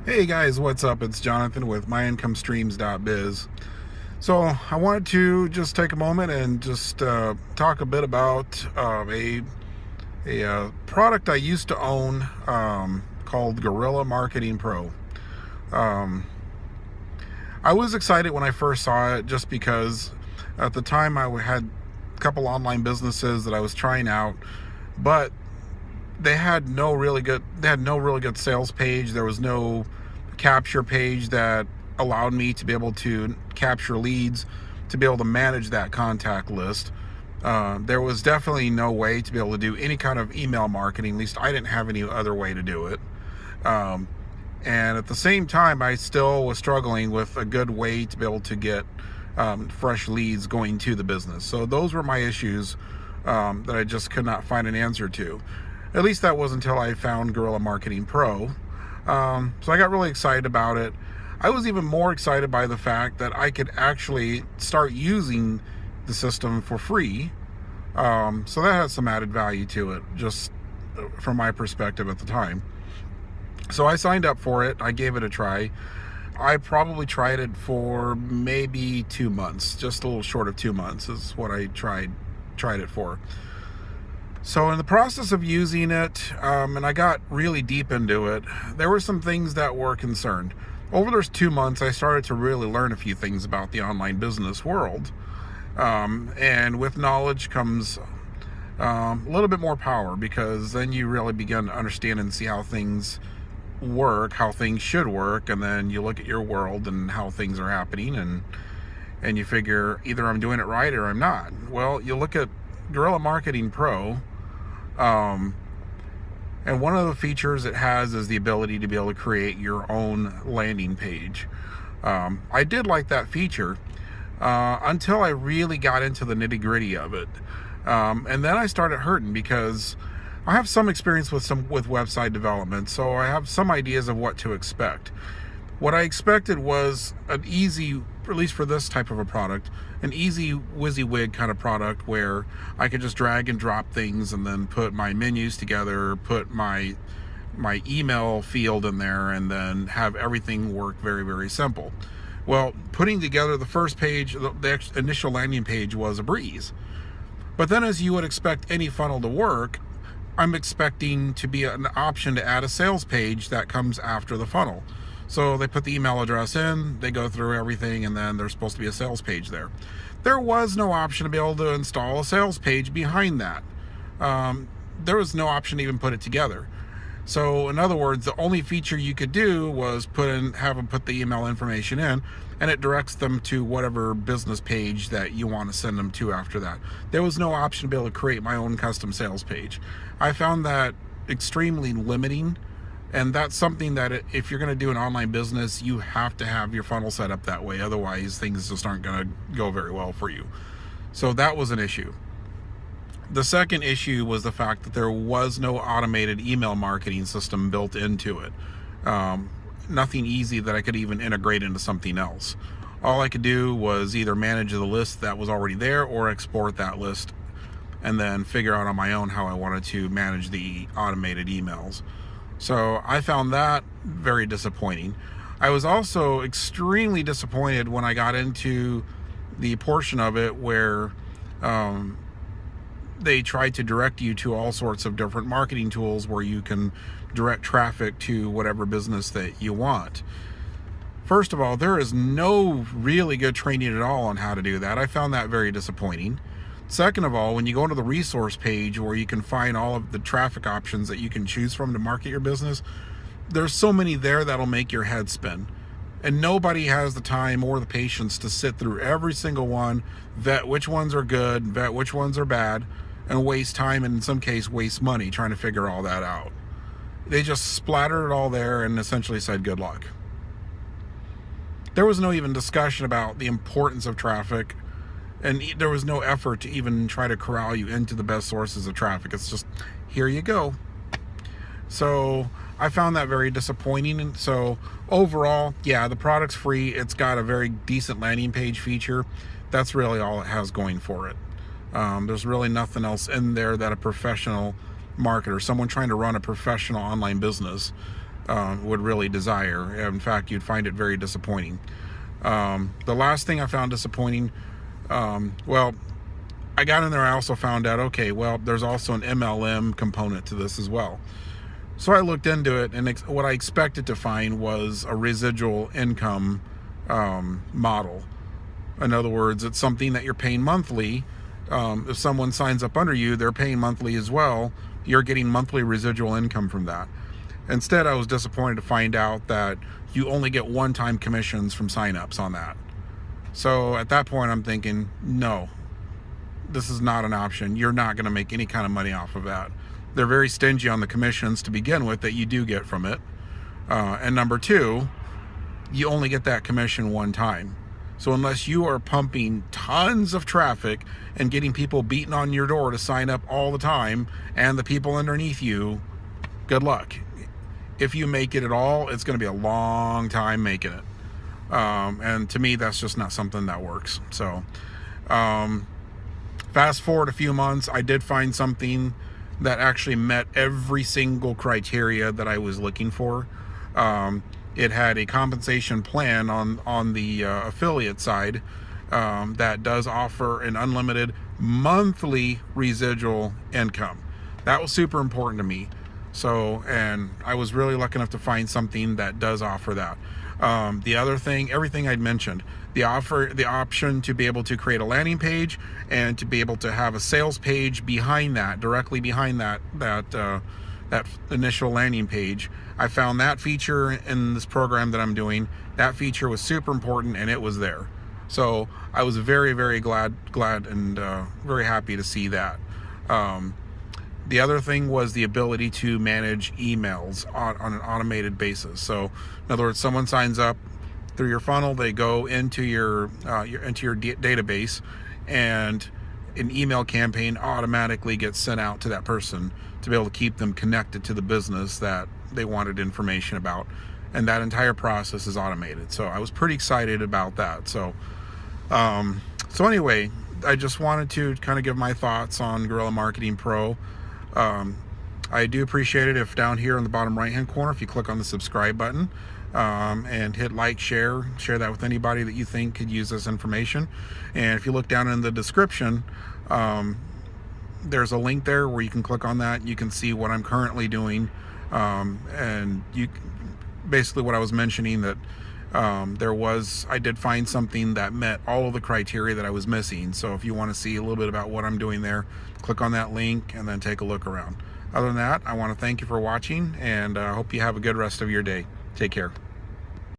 Hey guys, what's up? It's Jonathan with MyIncomeStreams.biz. So I wanted to just take a moment and just talk a bit about a product I used to own called Guerrilla Marketing Pro. Um, I was excited when I first saw it just because at the time I had a couple online businesses that I was trying out, but they had no really good sales page. There was no capture page that allowed me to be able to capture leads, to be able to manage that contact list. There was definitely no way to be able to do any kind of email marketing. At least I didn't have any other way to do it. Um, and at the same time, I still was struggling with a good way to be able to get fresh leads going to the business. So those were my issues that I just could not find an answer to. At least that was until I found Guerrilla Marketing Pro. So I got really excited about it. I was even more excited by the fact that I could actually start using the system for free. So that had some added value to it, just from my perspective at the time. So I signed up for it. I gave it a try. I probably tried it for maybe 2 months, just a little short of 2 months is what I tried it for. So in the process of using it, and I got really deep into it, there were some things that were concerned. Over those 2 months, I started to really learn a few things about the online business world. And with knowledge comes a little bit more power, because then you really begin to understand and see how things work, how things should work, and then you look at your world and how things are happening, and you figure either I'm doing it right or I'm not. Well, you look at Guerrilla Marketing Pro, and one of the features it has is the ability to be able to create your own landing page. I did like that feature until I really got into the nitty-gritty of it. And then I started hurting, because I have some experience with website development, so I have some ideas of what to expect. What I expected was an easy, at least for this type of a product, an easy WYSIWYG kind of product where I could just drag and drop things and then put my menus together, put my email field in there, and then have everything work very, very simple. Well, putting together the first page, the initial landing page, was a breeze. But then, as you would expect any funnel to work, I'm expecting to be an option to add a sales page that comes after the funnel. So they put the email address in, they go through everything, and then there's supposed to be a sales page there. There was no option to be able to install a sales page behind that. There was no option to even put it together. So in other words, the only feature you could do was have them put the email information in, and it directs them to whatever business page that you want to send them to after that. There was no option to be able to create my own custom sales page. I found that extremely limiting, and that's something that if you're going to do an online business, you have to have your funnel set up that way. Otherwise, things just aren't going to go very well for you. So that was an issue. The second issue was the fact that there was no automated email marketing system built into it. Nothing easy that I could even integrate into something else. All I could do was either manage the list that was already there or export that list and then figure out on my own how I wanted to manage the automated emails. So I found that very disappointing. I was also extremely disappointed when I got into the portion of it where they tried to direct you to all sorts of different marketing tools where you can direct traffic to whatever business that you want. First of all, there is no really good training at all on how to do that. I found that very disappointing. Second of all, when you go into the resource page where you can find all of the traffic options that you can choose from to market your business, there's so many there that'll make your head spin. And nobody has the time or the patience to sit through every single one, vet which ones are good, vet which ones are bad, and waste time, and in some case waste money trying to figure all that out. They just splattered it all there and essentially said good luck. There was no even discussion about the importance of traffic, and there was no effort to even try to corral you into the best sources of traffic. It's just, here you go. So I found that very disappointing. And so overall, yeah, the product's free. It's got a very decent landing page feature. That's really all it has going for it. There's really nothing else in there that a professional marketer, someone trying to run a professional online business, would really desire. In fact, you'd find it very disappointing. The last thing I found disappointing, well, I got in there, I also found out, okay, well, there's also an MLM component to this as well. So I looked into it, and what I expected to find was a residual income model. In other words, it's something that you're paying monthly. If someone signs up under you, they're paying monthly as well. You're getting monthly residual income from that. Instead, I was disappointed to find out that you only get one-time commissions from signups on that. So at that point, I'm thinking, no, this is not an option. You're not going to make any kind of money off of that. They're very stingy on the commissions to begin with that you do get from it. And number two, you only get that commission one time. So unless you are pumping tons of traffic and getting people beating on your door to sign up all the time, and the people underneath you, good luck. If you make it at all, it's going to be a long time making it. And to me, that's just not something that works. So fast forward a few months, I did find something that actually met every single criteria that I was looking for. It had a compensation plan on the affiliate side that does offer an unlimited monthly residual income. That was super important to me. So, and I was really lucky enough to find something that does offer that. The other thing, everything I'd mentioned, the option to be able to create a landing page and to be able to have a sales page behind that, directly behind that initial landing page. I found that feature in this program that I'm doing. That feature was super important, and it was there. So I was very, very glad and very happy to see that. The other thing was the ability to manage emails on an automated basis. So in other words, someone signs up through your funnel, they go into your database, and an email campaign automatically gets sent out to that person to be able to keep them connected to the business that they wanted information about. And that entire process is automated. So I was pretty excited about that. So anyway, I just wanted to kind of give my thoughts on Guerrilla Marketing Pro. I do appreciate it if down here in the bottom right hand corner, if you click on the subscribe button and hit like, share that with anybody that you think could use this information. And if you look down in the description, there's a link there where you can click on that. You can see what I'm currently doing, and basically what I was mentioning, that I did find something that met all of the criteria that I was missing. So if you want to see a little bit about what I'm doing there, click on that link and then take a look around. Other than that, I want to thank you for watching, and I hope you have a good rest of your day. Take care.